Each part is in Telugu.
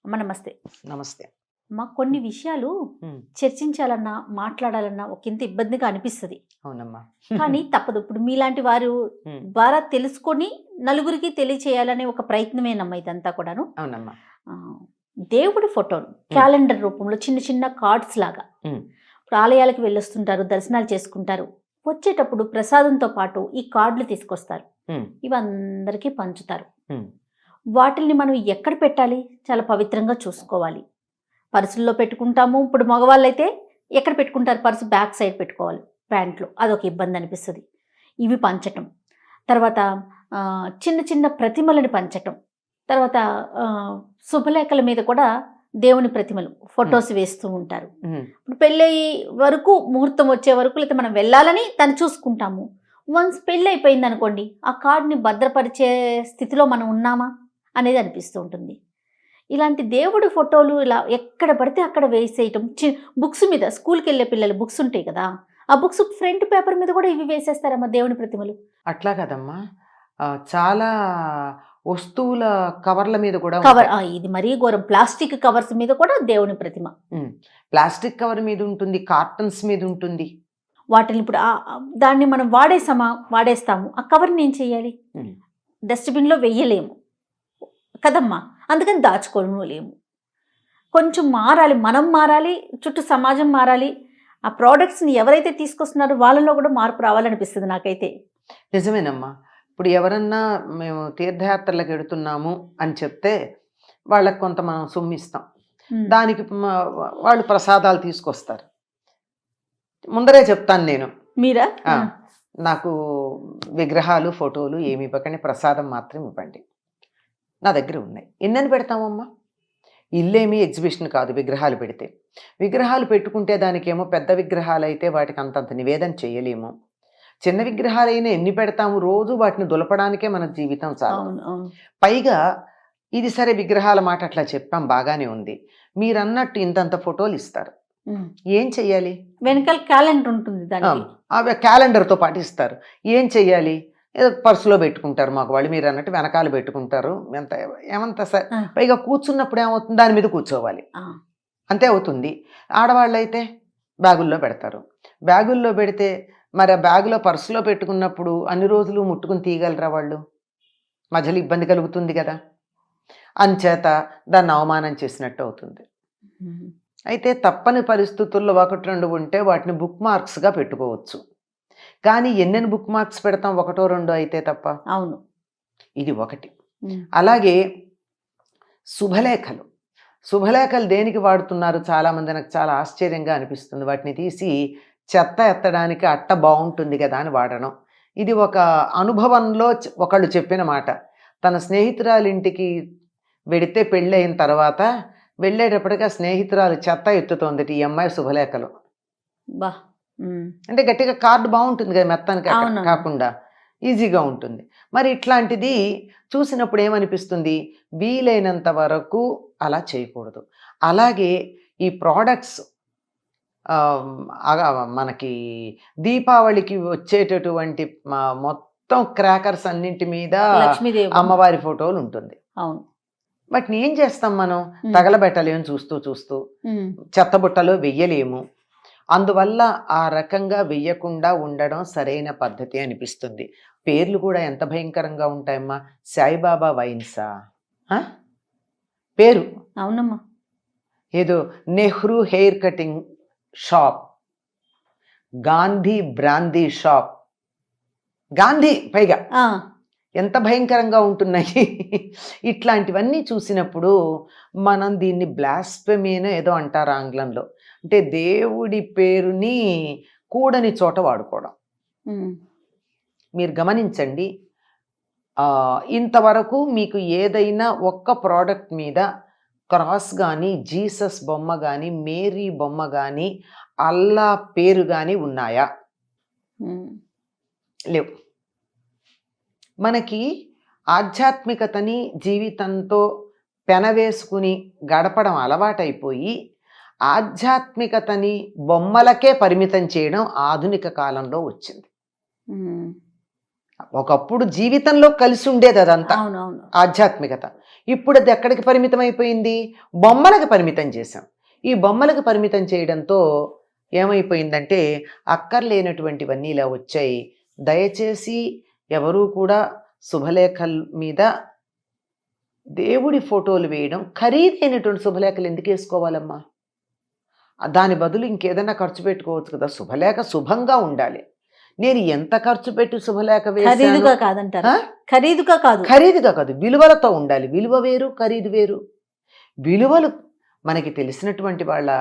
అమ్మ నమస్తే. నమస్తే. అమ్మ కొన్ని విషయాలు హ్మ్. చర్చించాలన్నా, మాట్లాడాలన్నా ఒకంత ఇబ్బందిగా అనిపిస్తది. అవునమ్మా. కానీ తప్పదు. ఇప్పుడు మీలాంటి వారు హ్మ్. ద్వారా తెలుసుకొని నలుగురికి తెలియచేయాలనే ఒక ప్రయత్నమేనమ్మా ఇదంతా కూడాను. అవునమ్మా. దేవుడి ఫోటోలు క్యాలెండర్ రూపంలో చిన్న చిన్న కార్డ్స్ లాగా హ్మ్. ఇప్పుడు ఆలయాలకు వెళ్ళొస్తుంటారు, దర్శనాలు చేసుకుంటారు. వచ్చేటప్పుడు ప్రసాదంతో పాటు ఈ కార్డులు తీసుకొస్తారు. హ్మ్. ఇవి అందరికీ పంచుతారు. హ్మ్. వాటిల్ని మనం ఎక్కడ పెట్టాలి? చాలా పవిత్రంగా చూసుకోవాలి. పర్సుల్లో పెట్టుకుంటాము. ఇప్పుడు మగవాళ్ళైతే ఎక్కడ పెట్టుకుంటారు? పర్సు బ్యాక్ సైడ్ పెట్టుకోవాలి ప్యాంట్లో. అదొక ఇబ్బంది అనిపిస్తుంది. ఇవి పంచటం. తర్వాత చిన్న చిన్న ప్రతిమలని పంచటం. తర్వాత శుభలేఖల మీద కూడా దేవుని ప్రతిమలు ఫొటోస్ వేస్తూ ఉంటారు. ఇప్పుడు పెళ్ళయి వరకు ముహూర్తం వచ్చే వరకు లేకపోతే మనం వెళ్ళాలని తను చూసుకుంటాము. వన్స్ పెళ్ళి అయిపోయింది అనుకోండి, ఆ కార్డ్ని భద్రపరిచే స్థితిలో మనం ఉన్నామా అనేది అనిపిస్తూ ఉంటుంది. ఇలాంటి దేవుడి ఫోటోలు ఇలా ఎక్కడ పడితే అక్కడ వేసేయటం. బుక్స్ మీద స్కూల్కి వెళ్ళే పిల్లలు బుక్స్ ఉంటాయి కదా, ఆ బుక్స్ ఫ్రంట్ పేపర్ మీద కూడా ఇవి వేసేస్తారమ్మా దేవుని ప్రతిమలు. అట్లా కదమ్మా, చాలా వస్తువుల కవర్ల మీద కూడా కవర్ ఇది మరీ ఘోరం. ప్లాస్టిక్ కవర్స్ మీద కూడా దేవుని ప్రతిమ. ప్లాస్టిక్ కవర్ మీద ఉంటుంది, కార్టన్స్ మీద ఉంటుంది. వాటిని ఇప్పుడు దాన్ని మనం వాడేస్తాము. ఆ కవర్ని ఏం చేయాలి? డస్ట్బిన్లో వెయ్యలేము కదమ్మా. అందుకని దాచుకోలేము. కొంచెం మారాలి, మనం మారాలి, చుట్టూ సమాజం మారాలి. ఆ ప్రోడక్ట్స్ని ఎవరైతే తీసుకొస్తున్నారో వాళ్ళలో కూడా మార్పు రావాలనిపిస్తుంది నాకైతే. నిజమేనమ్మా. ఇప్పుడు ఎవరన్నా మేము తీర్థయాత్రలకు వెడుతున్నాము అని చెప్తే వాళ్ళకి కొంత మనం సొమ్మిస్తాం. దానికి వాళ్ళు ప్రసాదాలు తీసుకొస్తారు. ముందరే చెప్తాను నేను, మీరా నాకు విగ్రహాలు ఫోటోలు ఏమి ఇవ్వకండి, ప్రసాదం మాత్రం ఇవ్వండి. నా దగ్గర ఉన్నాయి. ఎన్నని పెడతామమ్మా? ఇల్లేమి ఎగ్జిబిషన్ కాదు. విగ్రహాలు పెడితే, విగ్రహాలు పెట్టుకుంటే దానికేమో పెద్ద విగ్రహాలు అయితే వాటికి అంతంత నివేదన చేయలేము. చిన్న విగ్రహాలైనా ఎన్ని పెడతాము? రోజు వాటిని దులపడానికే మన జీవితం చాలు. పైగా ఇది సరే, విగ్రహాల మాట అట్లా చెప్పాం, బాగానే ఉంది. మీరన్నట్టు ఇంతంత ఫోటోలు ఇస్తారు, ఏం చెయ్యాలి? వెనకాల క్యాలెండర్ ఉంటుంది, అవి క్యాలెండర్తో పాటు ఇస్తారు. ఏం చెయ్యాలి? ఏదో పర్సులో పెట్టుకుంటారు మగవాళ్ళు, మీరు అన్నట్టు వెనకాల పెట్టుకుంటారు. ఏమంత పైగా కూర్చున్నప్పుడు ఏమవుతుంది? దాని మీద కూర్చోవాలి, అంతే అవుతుంది. ఆడవాళ్ళు అయితే బ్యాగుల్లో పెడతారు. బ్యాగుల్లో పెడితే మరి ఆ బ్యాగులో పర్సులో పెట్టుకున్నప్పుడు అన్ని రోజులు ముట్టుకుని తీయగలరా వాళ్ళు? మధ్యలో ఇబ్బంది కలుగుతుంది కదా. అంచేత దాన్ని అవమానం చేసినట్టు అవుతుంది. అయితే తప్పని పరిస్థితుల్లో 1-2 ఉంటే వాటిని బుక్ మార్క్స్గా పెట్టుకోవచ్చు. కానీ ఎన్నెన్ని బుక్ మార్క్స్ పెడతాం? 1-2 అయితే తప్ప. అవును, ఇది ఒకటి. అలాగే శుభలేఖలు. శుభలేఖలు దేనికి వాడుతున్నారు చాలామంది? నాకు చాలా ఆశ్చర్యంగా అనిపిస్తుంది. వాటిని తీసి చెత్త ఎత్తడానికి అట్ట బాగుంటుంది కదా అని వాడడం. ఇది ఒక అనుభవంలో ఒకళ్ళు చెప్పిన మాట. తన స్నేహితురాలి ఇంటికి వెడితే పెళ్ళి అయిన తర్వాత వెళ్ళేటప్పటికి ఆ స్నేహితురాలు చెత్త ఎత్తుతోంది ఈ అమ్మాయి శుభలేఖలు. అంటే గట్టిగా కార్డు బాగుంటుంది కదా, మెత్తానికి కాకుండా ఈజీగా ఉంటుంది. మరి ఇట్లాంటిది చూసినప్పుడు ఏమనిపిస్తుంది? వీలైనంత వరకు అలా చేయకూడదు. అలాగే ఈ ప్రోడక్ట్స్ మనకి దీపావళికి వచ్చేటటువంటి మొత్తం క్రాకర్స్ అన్నింటి మీద అమ్మవారి ఫోటోలు ఉంటుంది. వాటిని ఏం చేస్తాం మనం? తగలబెట్టలేము చూస్తూ. చెత్తబుట్టలో వెయ్యలేము. అందువల్ల ఆ రకంగా వెయ్యకుండా ఉండడం సరైన పద్ధతి అనిపిస్తుంది. పేర్లు కూడా ఎంత భయంకరంగా ఉంటాయమ్మా. సాయిబాబా వైన్సా పేరు? అవునమ్మా. ఏదో Nehru hair cutting shop, Gandhi brandy shop, Gandhi పైగా ఎంత భయంకరంగా ఉంటున్నాయి. ఇట్లాంటివన్నీ చూసినప్పుడు మనం దీన్ని బ్లాస్ఫెమీనో ఏదో అంటారు ఆంగ్లంలో. అంటే దేవుడి పేరుని కూడని చోట వాడుకోవడం. మీరు గమనించండి, ఇంతవరకు మీకు ఏదైనా ఒక్క ప్రోడక్ట్ మీద క్రాస్ కానీ, జీసస్ బొమ్మ కానీ, మేరీ బొమ్మ కానీ, అల్లా పేరు కానీ ఉన్నాయా? లేవు. మనకి ఆధ్యాత్మికతని జీవితంతో పెనవేసుకుని గడపడం అలవాటైపోయి ఆధ్యాత్మికతని బొమ్మలకే పరిమితం చేయడం ఆధునిక కాలంలో వచ్చింది. ఒకప్పుడు జీవితంలో కలిసి ఉండేది అదంతా అవునవును. ఆధ్యాత్మికత. ఇప్పుడు అది ఎక్కడికి పరిమితం అయిపోయింది? బొమ్మలకు పరిమితం చేశాం. ఈ బొమ్మలకు పరిమితం చేయడంతో ఏమైపోయిందంటే అక్కర్లేనటువంటివన్నీ ఇలా వచ్చాయి. దయచేసి ఎవరూ కూడా శుభలేఖల మీద దేవుడి ఫోటోలు వేయడం, ఖరీదైనటువంటి శుభలేఖలు ఎందుకు వేసుకోవాలమ్మా? దాని బదులు ఇంకేదైనా ఖర్చు పెట్టుకోవచ్చు కదా. శుభలేఖ శుభంగా ఉండాలి. నేను ఎంత ఖర్చు పెట్టి శుభలేఖ ఖరీదుగా కాదంటారు. ఖరీదుగా కాదు, ఖరీదుగా కాదు, విలువలతో ఉండాలి. విలువ వేరు, ఖరీదు వేరు. విలువలు మనకి తెలిసినటువంటి వాళ్ళ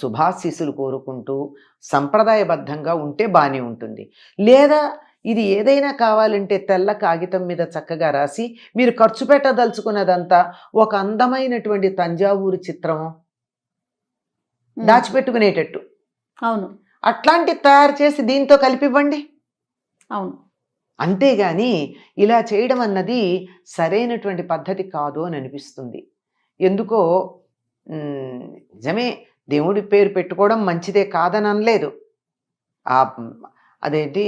శుభాశీస్సులు కోరుకుంటూ సంప్రదాయబద్ధంగా ఉంటే బాగానే ఉంటుంది. లేదా ఇది ఏదైనా కావాలంటే తెల్ల కాగితం మీద చక్కగా రాసి మీరు ఖర్చు పెట్టదలుచుకున్నదంతా ఒక అందమైనటువంటి తంజావూరు చిత్రము దాచిపెట్టుకునేటట్టు అవును అట్లాంటి తయారు చేసి దీంతో కలిపివ్వండి. అవును. అంతేగాని ఇలా చేయడం అన్నది సరైనటువంటి పద్ధతి కాదు అని అనిపిస్తుంది. ఎందుకో నిజమే దేవుడి పేరు పెట్టుకోవడం మంచిదే కాదని అనలేదు. అదేంటి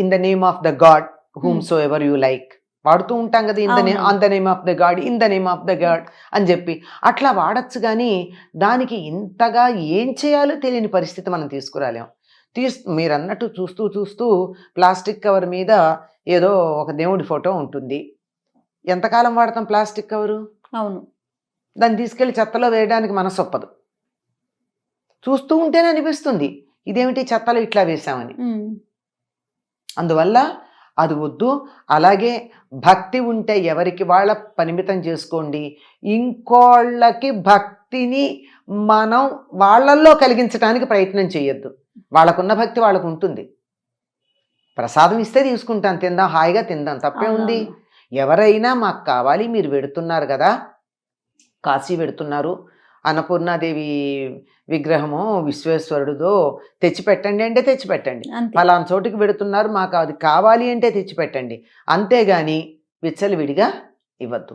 in the name of the God whom so ever you like వాడుతూ ఉంటాం కదా. On the name of the God, in the name of the God అని చెప్పి అట్లా వాడచ్చు. కానీ దానికి ఇంతగా ఏం చేయాలో తెలియని పరిస్థితి మనం తీసుకురాలేం. మీరు అన్నట్టు చూస్తూ చూస్తూ ప్లాస్టిక్ కవర్ మీద ఏదో ఒక దేవుడి ఫోటో ఉంటుంది. ఎంతకాలం వాడతాం ప్లాస్టిక్ కవరు? అవును. దాన్ని తీసుకెళ్లి చెత్తలో వేయడానికి మనసు ఒప్పదు. చూస్తూ ఉంటేనే అనిపిస్తుంది ఇదేమిటి చెత్తలో ఇట్లా వేసామని. అందువల్ల అది వద్దు. అలాగే భక్తి ఉంటే ఎవరికి వాళ్ళ పరిమితం చేసుకోండి. ఇంకోళ్ళకి భక్తిని మనం వాళ్ళల్లో కలిగించడానికి ప్రయత్నం చేయొద్దు. వాళ్ళకున్న భక్తి వాళ్ళకు ఉంటుంది. ప్రసాదం ఇస్తే తీసుకుంటాం, తిందాం, హాయిగా తిందాం, తప్పే ఉంది. ఎవరైనా మాకు కావాలి, మీరు పెడుతున్నారు కదా, కాశీ పెడుతున్నారు, అన్నపూర్ణాదేవి విగ్రహము విశ్వేశ్వరుడుదో తెచ్చిపెట్టండి అంటే తెచ్చిపెట్టండి. పలానా చోటుకి పెడుతున్నారు, మాకు అది కావాలి అంటే తెచ్చిపెట్టండి. అంతేగాని విచ్చలవిడిగా ఇవ్వద్దు.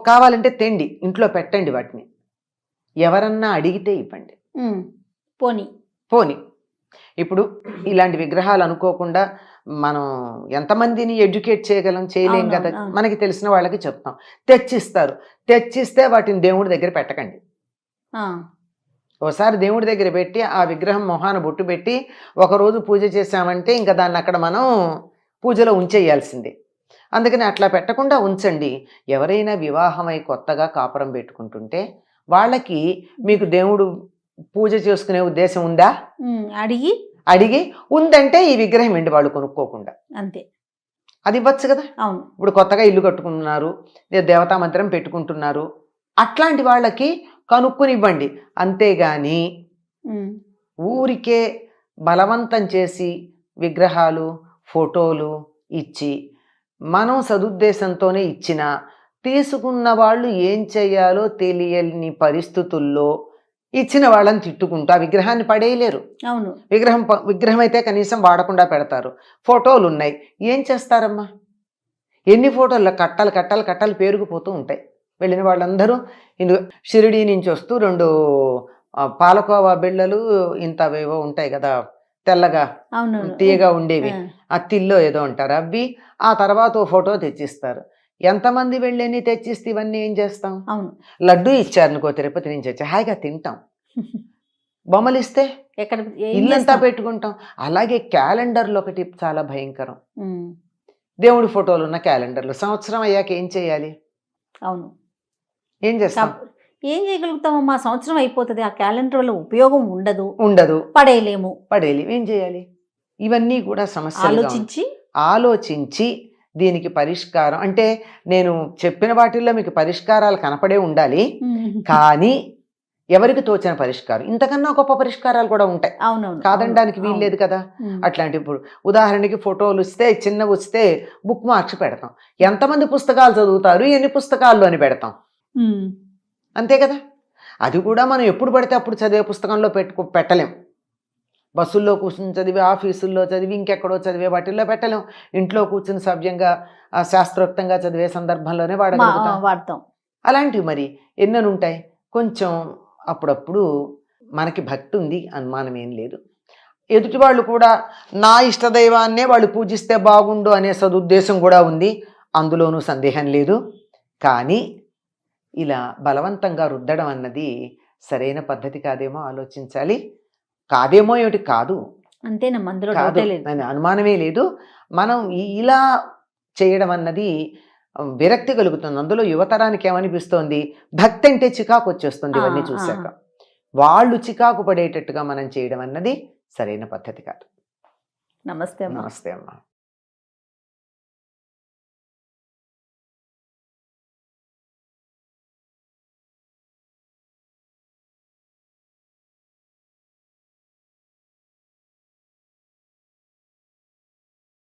కావాలంటే తెండి, ఇంట్లో పెట్టండి, వాటిని ఎవరన్నా అడిగితే ఇవ్వండి. పోనీ పోనీ ఇప్పుడు ఇలాంటి విగ్రహాలు అనుకోకుండా మనం ఎంతమందిని ఎడ్యుకేట్ చేయగలం? చేయలేం కదా. మనకి తెలిసిన వాళ్ళకి చెప్తాం, తెచ్చిస్తారు. తెచ్చిస్తే వాటిని దేవుడి దగ్గర పెట్టకండి. ఒకసారి దేవుడి దగ్గర పెట్టి ఆ విగ్రహం మొహాన బొట్టు పెట్టి ఒకరోజు పూజ చేసామంటే ఇంకా దాన్ని అక్కడ మనం పూజలో ఉంచేయాల్సిందే. అందుకని అట్లా పెట్టకుండా ఉంచండి. ఎవరైనా వివాహమై కొత్తగా కాపురం పెట్టుకుంటుంటే వాళ్ళకి మీకు దేవుడు పూజ చేసుకునే ఉద్దేశం ఉందా? అడిగి ఉందంటే ఈ విగ్రహం ఏంటి వాళ్ళు కొనుక్కోకుండా అంతే, అది ఇవ్వచ్చు కదా. అవును. ఇప్పుడు కొత్తగా ఇల్లు కట్టుకుంటున్నారు, దేవతా మందిరం పెట్టుకుంటున్నారు, అట్లాంటి వాళ్ళకి కనుక్కుని ఇవ్వండి. అంతేగాని ఊరికే బలవంతం చేసి విగ్రహాలు ఫోటోలు ఇచ్చి మనం సదుద్దేశంతోనే ఇచ్చినా తీసుకున్న వాళ్ళు ఏం చేయాలో తెలియని పరిస్థితుల్లో ఇచ్చిన వాళ్ళని తిట్టుకుంటూ ఆ విగ్రహాన్ని పడేయలేరు. అవును. విగ్రహం అయితే కనీసం వాడకుండా పెడతారు. ఫోటోలు ఉన్నాయి, ఏం చేస్తారమ్మా? ఎన్ని ఫోటోల్లో కట్టలు కట్టలు కట్టలు పేరుకుపోతూ ఉంటాయి. వెళ్ళిన వాళ్ళందరూ షిరిడీ నుంచి వస్తూ 2 పాలకోవా బిళ్ళలు ఇంతవేవో ఉంటాయి కదా, తెల్లగా తీయగా ఉండేవి, అత్తిల్లో ఏదో అంటారు, అవి ఆ తర్వాత ఓ ఫోటో తెచ్చిస్తారు. ఎంతమంది వెళ్ళని తెచ్చిస్తే ఇవన్నీ ఏం చేస్తాం? లడ్డు ఇచ్చారనుకో తిరుపతి నుంచి వచ్చి హాయిగా తింటాం. బొమ్మలు ఇస్తే ఇల్లంతా పెట్టుకుంటాం. అలాగే క్యాలెండర్లు ఒకటి చాలా భయంకరం. దేవుడి ఫోటోలు ఉన్న క్యాలెండర్లు సంవత్సరం అయ్యాక ఏం చేయాలి? అవును, ఏం చేస్తాం? ఏం చేయగలుగుతామమ్మా? సంవత్సరం అయిపోతుంది, ఆ క్యాలెండర్ వల్ల ఉపయోగం ఉండదు, పడేయలేము. ఏం చేయాలి? ఇవన్నీ కూడా సమస్యలు. ఆలోచించి దీనికి పరిష్కారం అంటే నేను చెప్పిన వాటిల్లో మీకు పరిష్కారాలు కనపడే ఉండాలి. కానీ ఎవరికి తోచిన పరిష్కారం, ఇంతకన్నా గొప్ప పరిష్కారాలు కూడా ఉంటాయి, కాదనడానికి వీల్లేదు కదా. అట్లాంటి ఇప్పుడు ఉదాహరణకి ఫోటోలు ఇస్తే చిన్నవి వస్తే బుక్ మార్క్స్ పెడతాం. ఎంతమంది పుస్తకాలు చదువుతారు, ఎన్ని పుస్తకాల్లో అని పెడతాం, అంతే కదా. అది కూడా మనం ఎప్పుడు పడితే అప్పుడు చదివే పుస్తకంలో పెట్టలేం. బస్సుల్లో కూర్చుని చదివి, ఆఫీసుల్లో చదివి, ఇంకెక్కడో చదివే వాటిల్లో పెట్టలేం. ఇంట్లో కూర్చుని సవ్యంగా శాస్త్రోక్తంగా చదివే సందర్భంలోనే వాడతాం. అలాంటివి మరి ఎన్నెన్ని ఉంటాయి. కొంచెం అప్పుడప్పుడు మనకి భక్తి ఉంది, అనుమానం ఏం లేదు. ఎదుటి వాళ్ళు కూడా నా ఇష్టదైవాన్నే వాళ్ళు పూజిస్తే బాగుండు అనే సదుద్దేశం కూడా ఉంది, అందులోనూ సందేహం లేదు. కానీ ఇలా బలవంతంగా రుద్దడం అన్నది సరైన పద్ధతి కాదేమో ఆలోచించాలి. కాదేమో ఏమిటి, కాదు, అంతేనమ్మా, అందులో కాదు డౌటే లేదు. అని అనుమానమే లేదు. మనం ఇలా చేయడం అన్నది విరక్తి కలుగుతుంది. అందులో యువతరానికి ఏమనిపిస్తోంది, భక్తి అంటే చికాకు వచ్చేస్తుంది ఇవన్నీ చూశాక. వాళ్ళు చికాకు పడేటట్టుగా మనం చేయడం అన్నది సరైన పద్ధతి కాదు. నమస్తే అమ్మా. నమస్తే అమ్మా.